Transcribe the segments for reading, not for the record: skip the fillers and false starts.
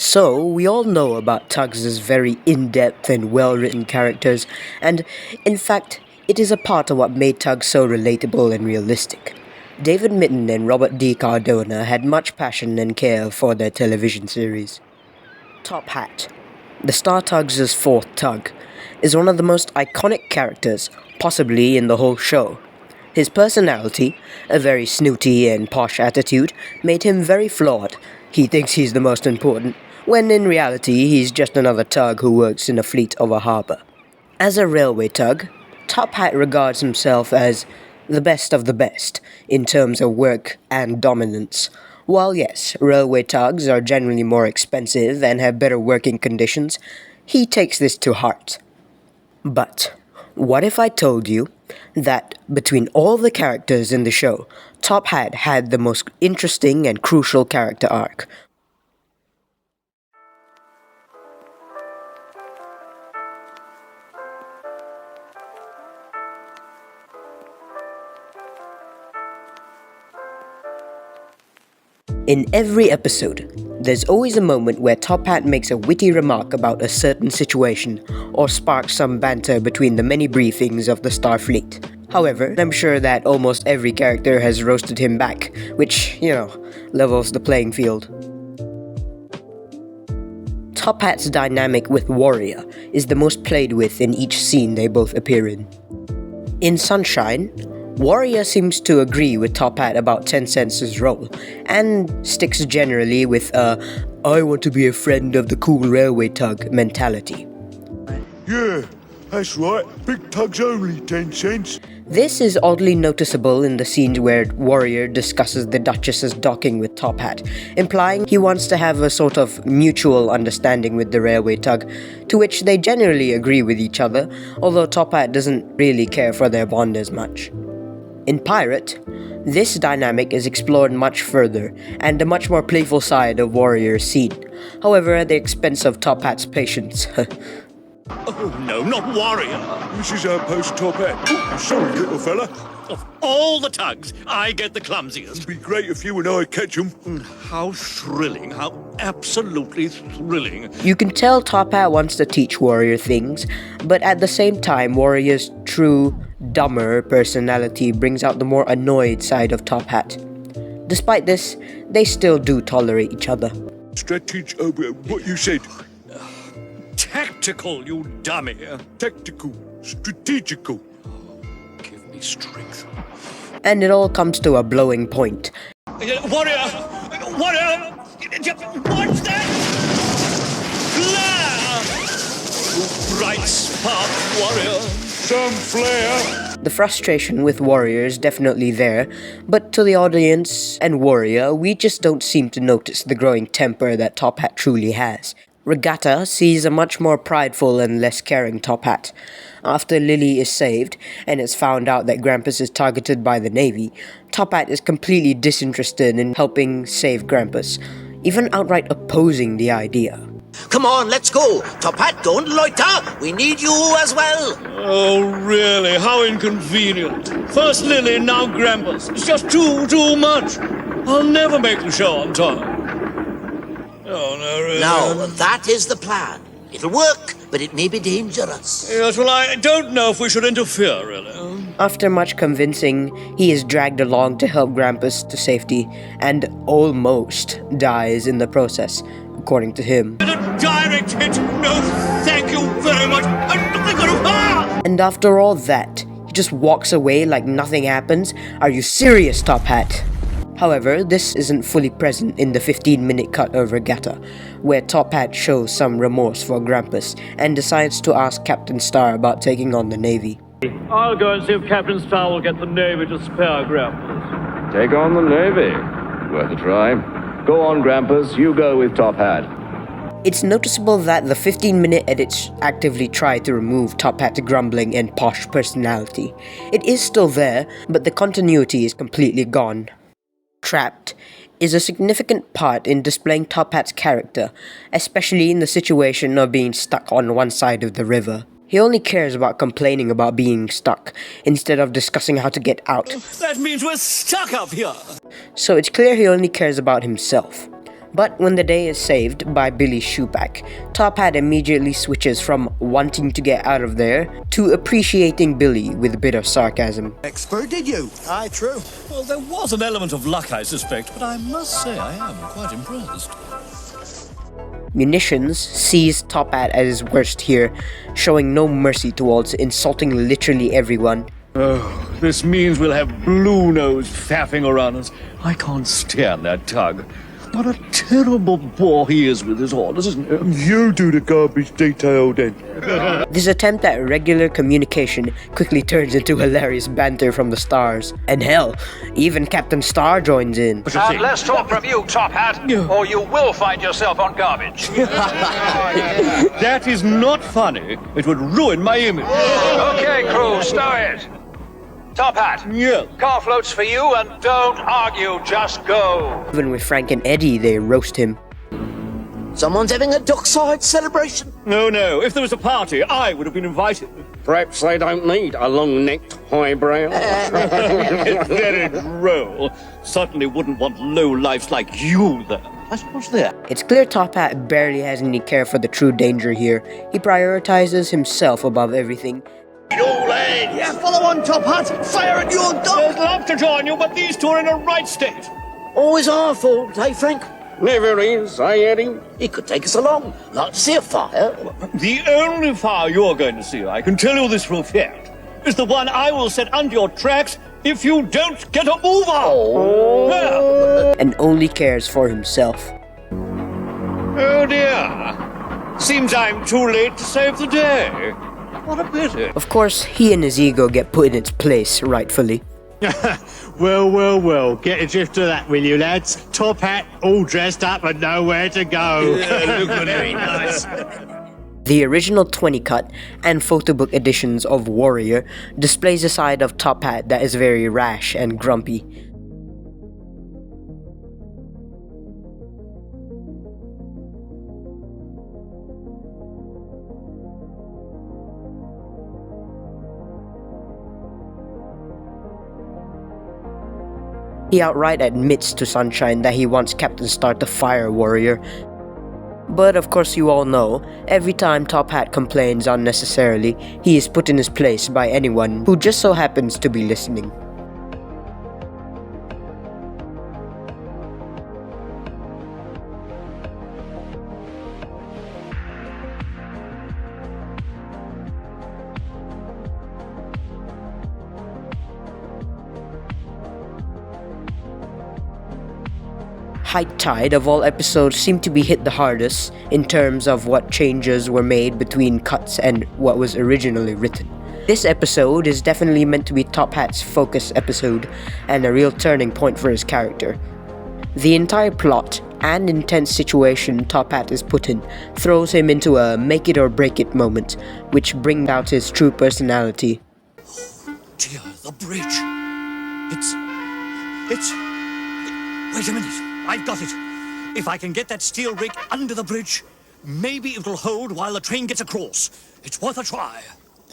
So, we all know about Tugs' very in-depth and well-written characters, and in fact, it is a part of what made Tugs so relatable and realistic. David Mitton and Robert D. Cardona had much passion and care for their television series. Top Hat, the star Tugs' fourth Tug, is one of the most iconic characters, possibly in the whole show. His personality, a very snooty and posh attitude, made him very flawed. He thinks he's the most important, when in reality he's just another tug who works in a fleet of a harbour. As a railway tug, Top Hat regards himself as the best of the best in terms of work and dominance. While yes, railway tugs are generally more expensive and have better working conditions, he takes this to heart. But what if I told you that between all the characters in the show, Top Hat had the most interesting and crucial character arc? In every episode, there's always a moment where Top Hat makes a witty remark about a certain situation, or sparks some banter between the many briefings of the Starfleet. However, I'm sure that almost every character has roasted him back, which, levels the playing field. Top Hat's dynamic with Warrior is the most played with in each scene they both appear in. In Sunshine, Warrior seems to agree with Top Hat about Tencent's role, and sticks generally with a "I want to be a friend of the cool railway tug" mentality. Yeah, that's right. Big tugs only, 10 cents. This is oddly noticeable in the scenes where Warrior discusses the Duchess's docking with Top Hat, implying he wants to have a sort of mutual understanding with the railway tug, to which they generally agree with each other, although Top Hat doesn't really care for their bond as much. In Pirate, this dynamic is explored much further, and a much more playful side of Warrior is seen, however at the expense of Top Hat's patience. Oh, no, not Warrior. This is our post, Top Hat. Ooh, sorry, little fella. Of all the tugs, I get the clumsiest. It'd be great if you and I catch 'em. How thrilling, how absolutely thrilling. You can tell Top Hat wants to teach Warrior things, but at the same time, Warrior's true, dumber personality brings out the more annoyed side of Top Hat. Despite this, they still do tolerate each other. What you said. Tactical, you dummy. Tactical. Strategical. Give me strength. And it all comes to a blowing point. Warrior! Warrior! What's that? Flare! Bright spark, Warrior. Some flair. The frustration with Warrior is definitely there, but to the audience and Warrior, we just don't seem to notice the growing temper that Top Hat truly has. Regatta sees a much more prideful and less caring Top Hat. After Lily is saved, and it's found out that Grampus is targeted by the Navy, Top Hat is completely disinterested in helping save Grampus, even outright opposing the idea. Come on, let's go. Top Hat, don't loiter. We need you as well. Oh, really? How inconvenient. First Lily, now Grampus. It's just too much. I'll never make the show on time. Oh, no, really? No, that is the plan. It'll work, but it may be dangerous. Yes, well, I don't know if we should interfere, really. After much convincing, he is dragged along to help Grampus to safety, and almost dies in the process, according to him. A direct hit! No, thank you very much! I'm gonna... And after all that, he just walks away like nothing happens? Are you serious, Top Hat? However, this isn't fully present in the 15-minute cut of Regatta, where Top Hat shows some remorse for Grampus and decides to ask Captain Star about taking on the Navy. I'll go and see if Captain Star will get the Navy to spare Grampus. Take on the Navy. Worth a try. Go on, Grampus. You go with Top Hat. It's noticeable that the 15-minute edits actively try to remove Top Hat's grumbling and posh personality. It is still there, but the continuity is completely gone. Trapped is a significant part in displaying Top Hat's character, especially in the situation of being stuck on one side of the river. He only cares about complaining about being stuck, instead of discussing how to get out. That means we're stuck up here! So it's clear he only cares about himself. But when the day is saved by Billy's shoepack, Top Hat immediately switches from wanting to get out of there to appreciating Billy with a bit of sarcasm. Expert, did you? Aye, true. Well, there was an element of luck, I suspect, but I must say I am quite impressed. Munitions sees Top Hat at his worst here, showing no mercy towards insulting literally everyone. Oh, this means we'll have Blue-Nose faffing around us. I can't stand that Tug. What a terrible bore he is with his orders, isn't he? You do the garbage detail then. This attempt at regular communication quickly turns into hilarious banter from the stars. And hell, even Captain Star joins in. And less talk from you, Top Hat, or you will find yourself on garbage. That is not funny. It would ruin my image. Okay, crew, stow it. Top Hat, Yeah. car floats for you, and don't argue, just go. Even with Frank and Eddie, they roast him. Someone's having a dockside celebration. No. If there was a party, I would have been invited. Perhaps they don't need a long-necked highbrow. Very droll. Certainly wouldn't want low-lifes like you there. What's there? It's clear Top Hat barely has any care for the true danger here. He prioritizes himself above everything. Yeah, follow on, Top Hat. Fire at your dog. I'd love to join you, but these two are in a right state. Always our fault, eh, Frank? Never is, eh, Eddie? It could take us along. Like to see a fire. The only fire you're going to see, I can tell you this for a fact, is the one I will set under your tracks if you don't get a move on. Well, And only cares for himself. oh dear. Seems I'm too late to save the day. What a pity. Of course, he and his ego get put in its place, rightfully. Well. Get a drift of that, will you, lads? Top Hat, all dressed up and nowhere to go. Very nice. The original 20 cut and photobook editions of Warrior displays a side of Top Hat that is very rash and grumpy. He outright admits to Sunshine that he wants Captain Star to fire Warrior. But of course you all know, every time Top Hat complains unnecessarily, he is put in his place by anyone who just so happens to be listening. Height Tide of all episodes seemed to be hit the hardest in terms of what changes were made between cuts and what was originally written. This episode is definitely meant to be Top Hat's focus episode and a real turning point for his character. The entire plot and intense situation Top Hat is put in throws him into a make it or break it moment, which brings out his true personality. Dear, the bridge. It's... Wait a minute. I've got it. If I can get that steel rig under the bridge, maybe it'll hold while the train gets across. It's worth a try.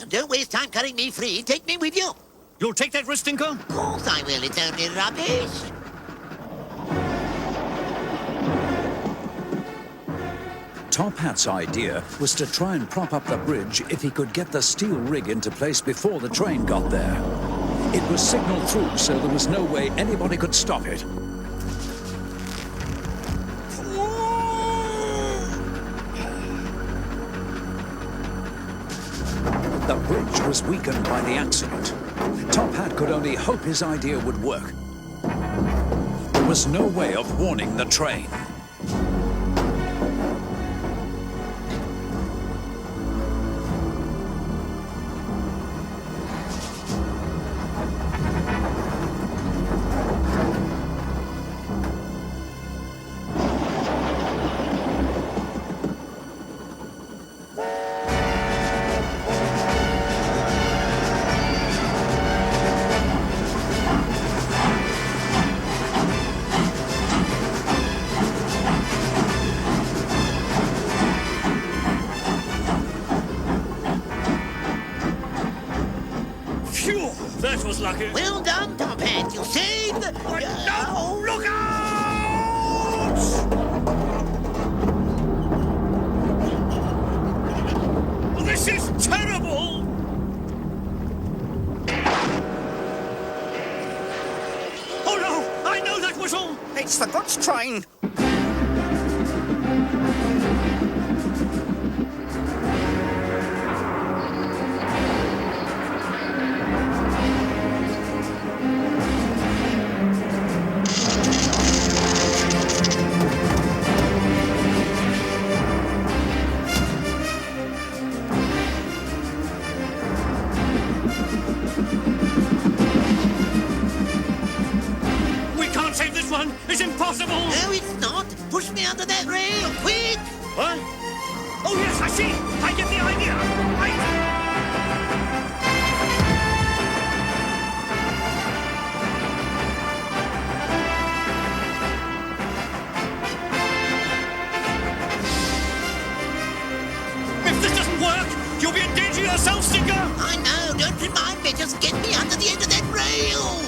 And don't waste time cutting me free. Take me with you. You'll take that risk, Tinker? Of course I will. It's only rubbish. Top Hat's idea was to try and prop up the bridge if he could get the steel rig into place before the train got there. It was signaled through, so there was no way anybody could stop it. The bridge was weakened by the accident. Top Hat could only hope his idea would work. There was no way of warning the train. Phew, that was lucky. Well done, Top Hat. You saved the... No, look out! this train. It's impossible! No, it's not. Push me under that rail, quick! What? Oh, yes, I see! I get the idea! Right! If this doesn't work, you'll be in danger yourself, Stinker! I know, don't remind me. Just get me under the end of that rail!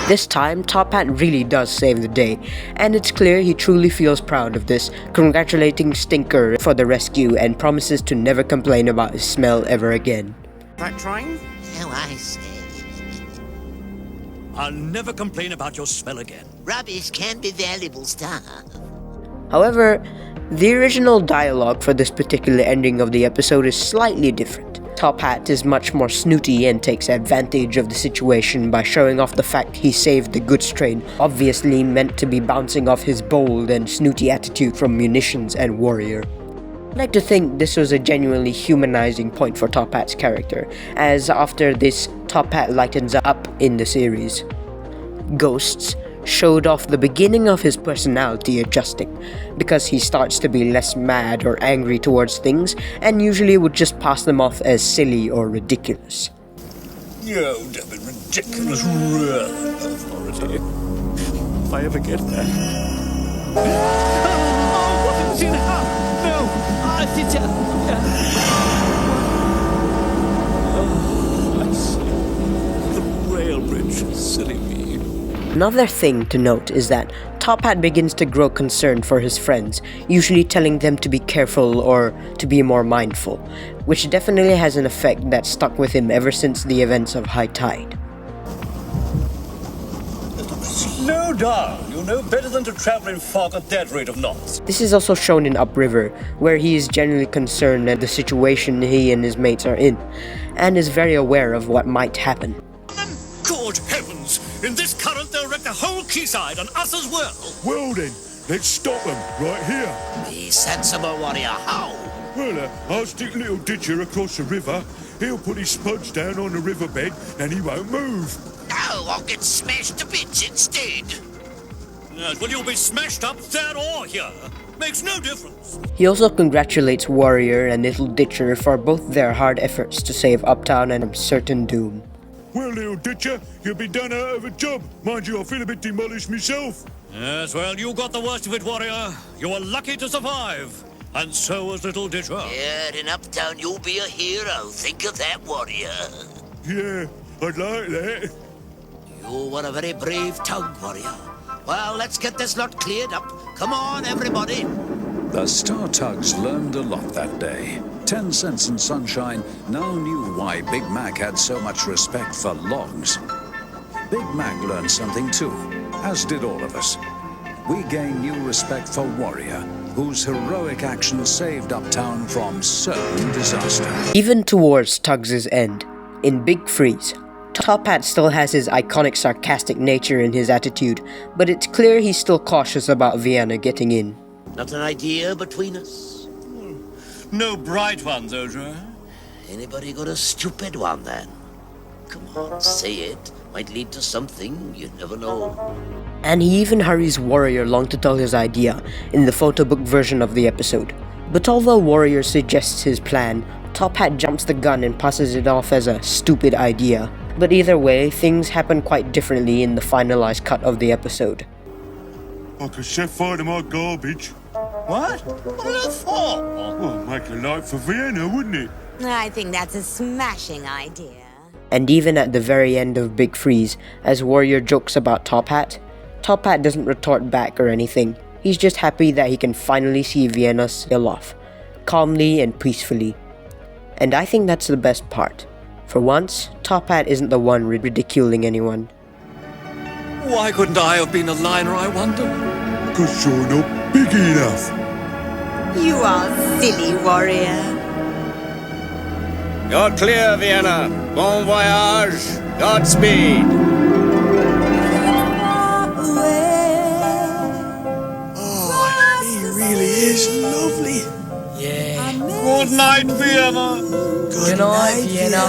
This time, Top Hat really does save the day, and it's clear he truly feels proud of this, congratulating Stinker for the rescue and promises to never complain about his smell ever again. That train? Oh, I see. I'll never complain about your smell again. Rubbish can be valuable stuff. However, the original dialogue for this particular ending of the episode is slightly different. Top Hat is much more snooty and takes advantage of the situation by showing off the fact he saved the goods train, obviously meant to be bouncing off his bold and snooty attitude from Munitions and Warrior. I'd like to think this was a genuinely humanizing point for Top Hat's character, as after this, Top Hat lightens up in the series. Ghosts showed off the beginning of his personality adjusting, because he starts to be less mad or angry towards things and usually would just pass them off as silly or ridiculous. You damn it, ridiculous authority. If I ever get there. Oh, what have you seen? No, I see. The rail bridge, silly me. Another thing to note is that Top Hat begins to grow concerned for his friends, usually telling them to be careful or to be more mindful, which definitely has an effect that stuck with him ever since the events of High Tide. No doubt, you know better than to travel in fog at that rate of knots. This is also shown in Upriver, where he is generally concerned at the situation he and his mates are in, and is very aware of what might happen. Good heavens! In this current, they'll wreck the whole quayside and us as well. Well then, let's stop them right here. Be sensible, warrior. How? Well, I'll stick little Ditcher across the river. He'll put his spuds down on the riverbed and he won't move. No, I'll get smashed to bits instead. Yes, well, you'll be smashed up there or here. Makes no difference. He also congratulates Warrior and Little Ditcher for both their hard efforts to save Uptown and from certain doom. Well, little Ditcher, you'll be done out of a job. Mind you, I feel a bit demolished myself. Yes, well, you got the worst of it, Warrior. You were lucky to survive. And so was Little Ditcher. Yeah, in Uptown you'll be a hero. Think of that, warrior. Yeah, I'd like that. You were a very brave Tug, warrior. Well, let's get this lot cleared up. Come on, everybody. The Star Tugs learned a lot that day. 10 Cents and Sunshine now knew why Big Mac had so much respect for logs. Big Mac learned something too, as did all of us. We gained new respect for Warrior, whose heroic action saved Uptown from certain disaster. Even towards Tugs' end, in Big Freeze, Top Hat still has his iconic sarcastic nature in his attitude, but it's clear he's still cautious about Vienna getting in. Not an idea between us? No bright ones, Oja. Anybody got a stupid one, then? Come on, say it. Might lead to something, you never know. And he even hurries Warrior along to tell his idea in the photo book version of the episode. But although Warrior suggests his plan, Top Hat jumps the gun and passes it off as a stupid idea. But either way, things happen quite differently in the finalized cut of the episode. I could set fire to my garbage. What? What on earth for? Well, make a light for Vienna, wouldn't it? I think that's a smashing idea. And even at the very end of Big Freeze, as Warrior jokes about Top Hat doesn't retort back or anything. He's just happy that he can finally see Vienna sail off, calmly and peacefully. And I think that's the best part. For once, Top Hat isn't the one ridiculing anyone. Why couldn't I have been a liner, I wonder? 'Cause you're not big enough. You are silly, warrior. You're clear, Vienna. Bon voyage. Godspeed. Oh, he really is lovely. Yeah. Good night, Vienna. Good night, Vienna.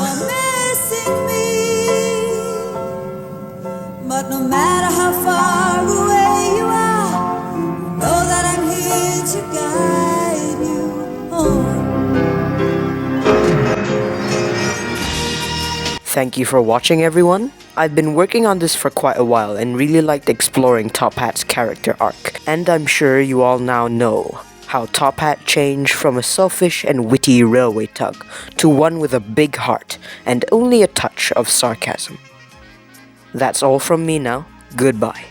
But no matter how far away you are, know that I'm here to guide you home. Thank you for watching, everyone. I've been working on this for quite a while and really liked exploring Top Hat's character arc. And I'm sure you all now know how Top Hat changed from a selfish and witty railway tug to one with a big heart and only a touch of sarcasm. That's all from me now. Goodbye.